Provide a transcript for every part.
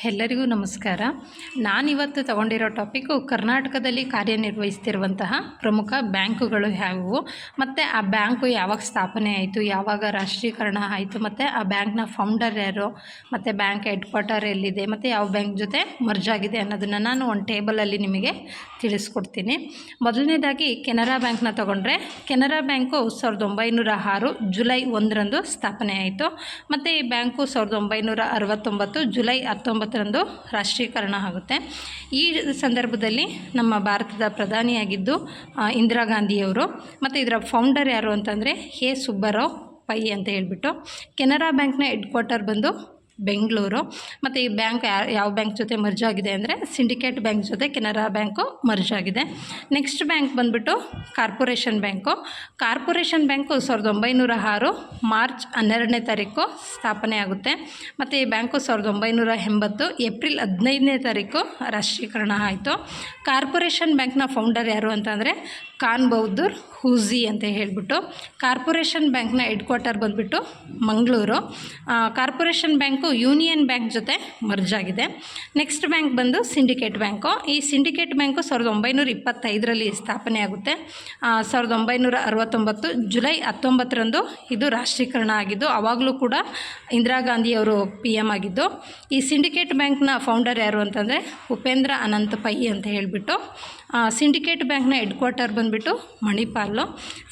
ಎಲ್ಲರಿಗೂ ನಮಸ್ಕಾರ. ನಾನಿವತ್ತು ತಗೊಂಡಿರೋ ಟಾಪಿಕ್ಕು ಕರ್ನಾಟಕದಲ್ಲಿ ಕಾರ್ಯನಿರ್ವಹಿಸ್ತಿರುವಂತಹ ಪ್ರಮುಖ ಬ್ಯಾಂಕುಗಳು ಯಾವುವು, ಮತ್ತು ಆ ಬ್ಯಾಂಕು ಯಾವಾಗ ಸ್ಥಾಪನೆ ಆಯಿತು, ಯಾವಾಗ ರಾಷ್ಟ್ರೀಕರಣ ಆಯಿತು, ಮತ್ತು ಆ ಬ್ಯಾಂಕ್ನ ಫೌಂಡರ್ ಯಾರು, ಮತ್ತು ಬ್ಯಾಂಕ್ ಹೆಡ್ ಕ್ವಾರ್ಟರ್ ಎಲ್ಲಿದೆ, ಮತ್ತು ಯಾವ ಬ್ಯಾಂಕ್ ಜೊತೆ ಮರ್ಜ್ ಆಗಿದೆ ಅನ್ನೋದನ್ನು ನಾನು ಒಂದು ಟೇಬಲಲ್ಲಿ ನಿಮಗೆ ತಿಳಿಸ್ಕೊಡ್ತೀನಿ. ಮೊದಲನೇದಾಗಿ ಕೆನರಾ ಬ್ಯಾಂಕ್ನ ತೊಗೊಂಡ್ರೆ, ಕೆನರಾ ಬ್ಯಾಂಕು 1906 ಜುಲೈ 1ರಂದು ಸ್ಥಾಪನೆ ಆಯಿತು. ಮತ್ತು ಈ ಬ್ಯಾಂಕು 1969 ಜುಲೈ 19ರಂದು ರಾಷ್ಟ್ರೀಕರಣ ಆಗುತ್ತೆ. ಈ ಸಂದರ್ಭದಲ್ಲಿ ನಮ್ಮ ಭಾರತದ ಪ್ರಧಾನಿಯಾಗಿದ್ದು ಇಂದಿರಾ ಗಾಂಧಿಯವರು. ಮತ್ತು ಇದರ ಫೌಂಡರ್ ಯಾರು ಅಂತಂದರೆ ಸುಬ್ಬರಾವ್ ಪೈ ಅಂತ ಹೇಳ್ಬಿಟ್ಟು. ಕೆನರಾ ಬ್ಯಾಂಕ್ನ ಹೆಡ್ ಕ್ವಾರ್ಟರ್ ಬಂದು ಬೆಂಗಳೂರು. ಮತ್ತು ಈ ಬ್ಯಾಂಕ್ ಯಾವ ಬ್ಯಾಂಕ್ ಜೊತೆ ಮರ್ಜ್ ಆಗಿದೆ ಅಂದರೆ ಸಿಂಡಿಕೇಟ್ ಬ್ಯಾಂಕ್ ಜೊತೆ ಕೆನರಾ ಬ್ಯಾಂಕು ಮರ್ಜ್ ಆಗಿದೆ. ನೆಕ್ಸ್ಟ್ ಬ್ಯಾಂಕ್ ಬಂದುಬಿಟ್ಟು Corporation Bank. Corporation Bank 1906 March 12ನೇ ತಾರೀಕು ಸ್ಥಾಪನೆ ಆಗುತ್ತೆ. ಮತ್ತು ಈ ಬ್ಯಾಂಕು 1980 ಏಪ್ರಿಲ್ 15ನೇ ತಾರೀಕು ರಾಷ್ಟ್ರೀಕರಣ ಆಯಿತು. ಕಾರ್ಪೊರೇಷನ್ ಬ್ಯಾಂಕ್ನ ಫೌಂಡರ್ ಯಾರು ಅಂತಂದರೆ ಖಾನ್ ಬಹದ್ದೂರ್ ಹೂಜಿ ಅಂತ ಹೇಳಿಬಿಟ್ಟು. ಕಾರ್ಪೊರೇಷನ್ ಬ್ಯಾಂಕ್ನ ಹೆಡ್ ಕ್ವಾರ್ಟರ್ ಬಂದುಬಿಟ್ಟು Mangaluru. Corporation bank union bank ಜೊತೆ ಮರ್ಜ್ ಆಗಿದೆ. ನೆಕ್ಸ್ಟ್ ಬ್ಯಾಂಕ್ ಬಂದು ಸಿಂಡಿಕೇಟ್ ಬ್ಯಾಂಕು. ಈ ಸಿಂಡಿಕೇಟ್ ಬ್ಯಾಂಕು 1925ರಲ್ಲಿ ಸ್ಥಾಪನೆ ಆಗುತ್ತೆ. 1969 ಜುಲೈ 19ರಂದು ಇದು ರಾಷ್ಟ್ರೀಕರಣ ಆಗಿದ್ದು, ಆವಾಗಲೂ ಕೂಡ ಇಂದಿರಾ ಗಾಂಧಿಯವರು PM ಆಗಿದ್ದು. ಈ ಸಿಂಡಿಕೇಟ್ ಬ್ಯಾಂಕ್ನ ಫೌಂಡರ್ ಯಾರು ಅಂತಂದರೆ ಉಪೇಂದ್ರ ಅನಂತ್ ಪೈ ಅಂತ ಹೇಳಿಬಿಟ್ಟು. ಸಿಂಡಿಕೇಟ್ ಬ್ಯಾಂಕ್ನ ಹೆಡ್ ಕ್ವಾರ್ಟರ್ ಬಂದುಬಿಟ್ಟು Manipal.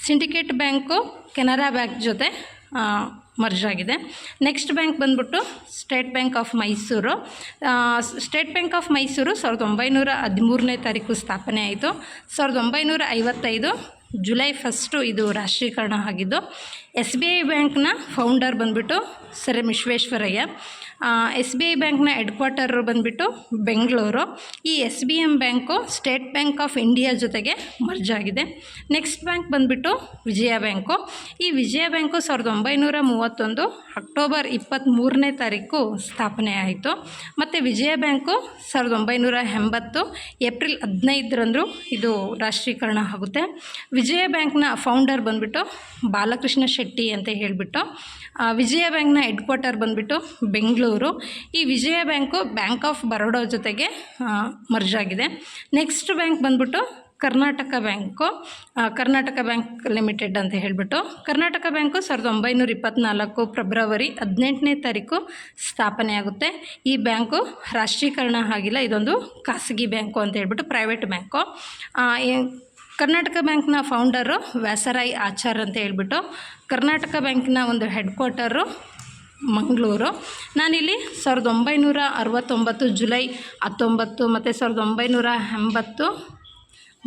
Syndicate Bank Canara Bank ಜೊತೆ ಮರ್ಜ್ ಆಗಿದೆ. ನೆಕ್ಸ್ಟ್ ಬ್ಯಾಂಕ್ ಬಂದ್ಬಿಟ್ಟು State Bank of Mysore. State Bank of Mysore 1913ನೇ ತಾರೀಕು ಸ್ಥಾಪನೆ ಆಯಿತು. 1955 ಜುಲೈ 1 ಇದು ರಾಷ್ಟ್ರೀಕರಣ ಆಗಿದ್ದು. SBI ಬ್ಯಾಂಕ್ನ ಫೌಂಡರ್ ಬಂದುಬಿಟ್ಟು ಸರ್ ವಿಶ್ವೇಶ್ವರಯ್ಯ. SBI ಬ್ಯಾಂಕ್ನ ಹೆಡ್ ಕ್ವಾರ್ಟರ್ ಬಂದುಬಿಟ್ಟು ಬೆಂಗಳೂರು. ಈ SBM bank state Bank of India ಜೊತೆಗೆ ಮರ್ಜ್ ಆಗಿದೆ. ನೆಕ್ಸ್ಟ್ ಬ್ಯಾಂಕ್ ಬಂದುಬಿಟ್ಟು ವಿಜಯ ಬ್ಯಾಂಕು. ಈ ವಿಜಯ ಬ್ಯಾಂಕು 1931 ಅಕ್ಟೋಬರ್ 23ನೇ ತಾರೀಕು ಸ್ಥಾಪನೆ ಆಯಿತು. ಮತ್ತು ವಿಜಯ ಬ್ಯಾಂಕು 1980 ಏಪ್ರಿಲ್ 15ರಂದು ಇದು ರಾಷ್ಟ್ರೀಕರಣ ಆಗುತ್ತೆ. ವಿಜಯ ಬ್ಯಾಂಕ್ನ ಫೌಂಡರ್ ಬಂದುಬಿಟ್ಟು ಬಾಲಕೃಷ್ಣ ಶೆಟ್ಟಿ ಅಂತ ಹೇಳಿಬಿಟ್ಟು. ವಿಜಯ ಬ್ಯಾಂಕ್ನ ಹೆಡ್ ಕ್ವಾರ್ಟರ್ ಬಂದುಬಿಟ್ಟು ಬೆಂಗಳೂರು. ಈ ವಿಜಯ ಬ್ಯಾಂಕು ಬ್ಯಾಂಕ್ ಆಫ್ ಬರೋಡಾ ಜೊತೆಗೆ ಮರ್ಜ್ ಆಗಿದೆ. ನೆಕ್ಸ್ಟ್ ಬ್ಯಾಂಕ್ ಬಂದುಬಿಟ್ಟು Karnataka bank. Karnataka bank limited ಅಂತ ಹೇಳಿಬಿಟ್ಟು. ಕರ್ನಾಟಕ ಬ್ಯಾಂಕು 1924 ಫೆಬ್ರವರಿ 18ನೇ ತಾರೀಕು ಸ್ಥಾಪನೆ ಆಗುತ್ತೆ. ಈ ಬ್ಯಾಂಕು ರಾಷ್ಟ್ರೀಕರಣ ಆಗಿಲ್ಲ, ಇದೊಂದು ಖಾಸಗಿ ಬ್ಯಾಂಕು ಅಂತ ಹೇಳ್ಬಿಟ್ಟು, ಪ್ರೈವೇಟ್ ಬ್ಯಾಂಕು. ಕರ್ನಾಟಕ ಬ್ಯಾಂಕ್ನ ಫೌಂಡರು ವ್ಯಾಸರಾಯ್ ಆಚಾರ್ ಅಂತ ಹೇಳ್ಬಿಟ್ಟು. ಕರ್ನಾಟಕ ಬ್ಯಾಂಕಿನ ಒಂದು ಹೆಡ್ ಕ್ವಾರ್ಟರು ಮಂಗಳೂರು. ನಾನಿಲ್ಲಿ 1969 ಜುಲೈ 19 ಮತ್ತು 1980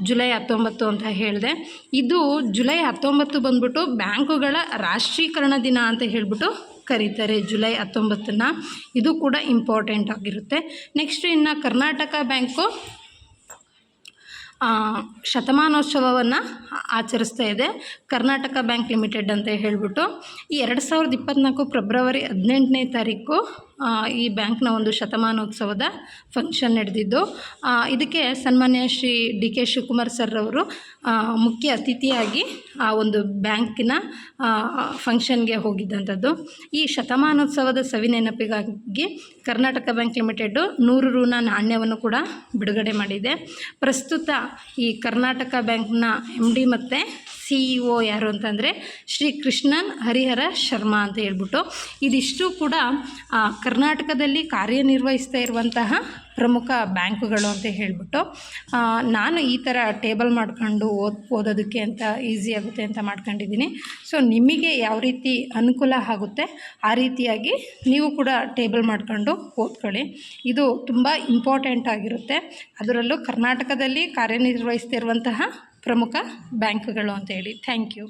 ಜುಲೈ 19 ಅಂತ ಹೇಳಿದೆ. ಇದು ಜುಲೈ 19 ಬಂದ್ಬಿಟ್ಟು ಬ್ಯಾಂಕುಗಳ ರಾಷ್ಟ್ರೀಕರಣ ದಿನ ಅಂತ ಹೇಳಿಬಿಟ್ಟು ಕರೀತಾರೆ, ಜುಲೈ 19ನ. ಇದು ಕೂಡ ಇಂಪಾರ್ಟೆಂಟ್ ಆಗಿರುತ್ತೆ. ನೆಕ್ಸ್ಟ್ ಇನ್ನು ಕರ್ನಾಟಕ ಬ್ಯಾಂಕು ಶತಮಾನೋತ್ಸವವನ್ನು ಆಚರಿಸ್ತಾ ಇದೆ, ಕರ್ನಾಟಕ ಬ್ಯಾಂಕ್ ಲಿಮಿಟೆಡ್ ಅಂತ ಹೇಳಿಬಿಟ್ಟು. ಈ 2024 ಫೆಬ್ರವರಿ 18ನೇ ತಾರೀಕು ಈ ಬ್ಯಾಂಕ್ನ ಒಂದು ಶತಮಾನೋತ್ಸವದ ಫಂಕ್ಷನ್ ನಡೆದಿದ್ದು. ಇದಕ್ಕೆ ಸನ್ಮಾನ್ಯ ಶ್ರೀ DK ಶಿವಕುಮಾರ್ ಸರ್ ಅವರು ಮುಖ್ಯ ಅತಿಥಿಯಾಗಿ ಆ ಒಂದು ಬ್ಯಾಂಕಿನ ಫಂಕ್ಷನ್ಗೆ ಹೋಗಿದ್ದಂಥದ್ದು. ಈ ಶತಮಾನೋತ್ಸವದ ಸವಿನೆನಪಿಗಾಗಿ ಕರ್ನಾಟಕ ಬ್ಯಾಂಕ್ ಲಿಮಿಟೆಡ್ಡು 100 ರೂನ ನಾಣ್ಯವನ್ನು ಕೂಡ ಬಿಡುಗಡೆ ಮಾಡಿದೆ. ಪ್ರಸ್ತುತ ಈ ಕರ್ನಾಟಕ ಬ್ಯಾಂಕ್ನ MD ಮತ್ತು CEO ಯಾರು ಅಂತಂದರೆ ಶ್ರೀ ಕೃಷ್ಣನ್ ಹರಿಹರ ಶರ್ಮಾ ಅಂತ ಹೇಳ್ಬಿಟ್ಟು. ಇದಿಷ್ಟು ಕೂಡ ಕರ್ನಾಟಕದಲ್ಲಿ ಕಾರ್ಯನಿರ್ವಹಿಸ್ತಾ ಇರುವಂತಹ ಪ್ರಮುಖ ಬ್ಯಾಂಕುಗಳು ಅಂತ ಹೇಳಿಬಿಟ್ಟು. ನಾನು ಈ ಥರ ಟೇಬಲ್ ಮಾಡ್ಕೊಂಡು ಓದೋದಕ್ಕೆ ಅಂತ ಈಸಿ ಆಗುತ್ತೆ ಅಂತ ಮಾಡ್ಕೊಂಡಿದ್ದೀನಿ. ಸೊ ನಿಮಗೆ ಯಾವ ರೀತಿ ಅನುಕೂಲ ಆಗುತ್ತೆ ಆ ರೀತಿಯಾಗಿ ನೀವು ಕೂಡ ಟೇಬಲ್ ಮಾಡ್ಕೊಂಡು ಓದ್ಕೊಳ್ಳಿ. ಇದು ತುಂಬ ಇಂಪಾರ್ಟೆಂಟ್ ಆಗಿರುತ್ತೆ. ಅದರಲ್ಲೂ ಕರ್ನಾಟಕದಲ್ಲಿ ಕಾರ್ಯನಿರ್ವಹಿಸ್ತಿರುವಂತಹ ಪ್ರಮುಖ ಬ್ಯಾಂಕುಗಳು ಅಂತೇಳಿ. Thank you.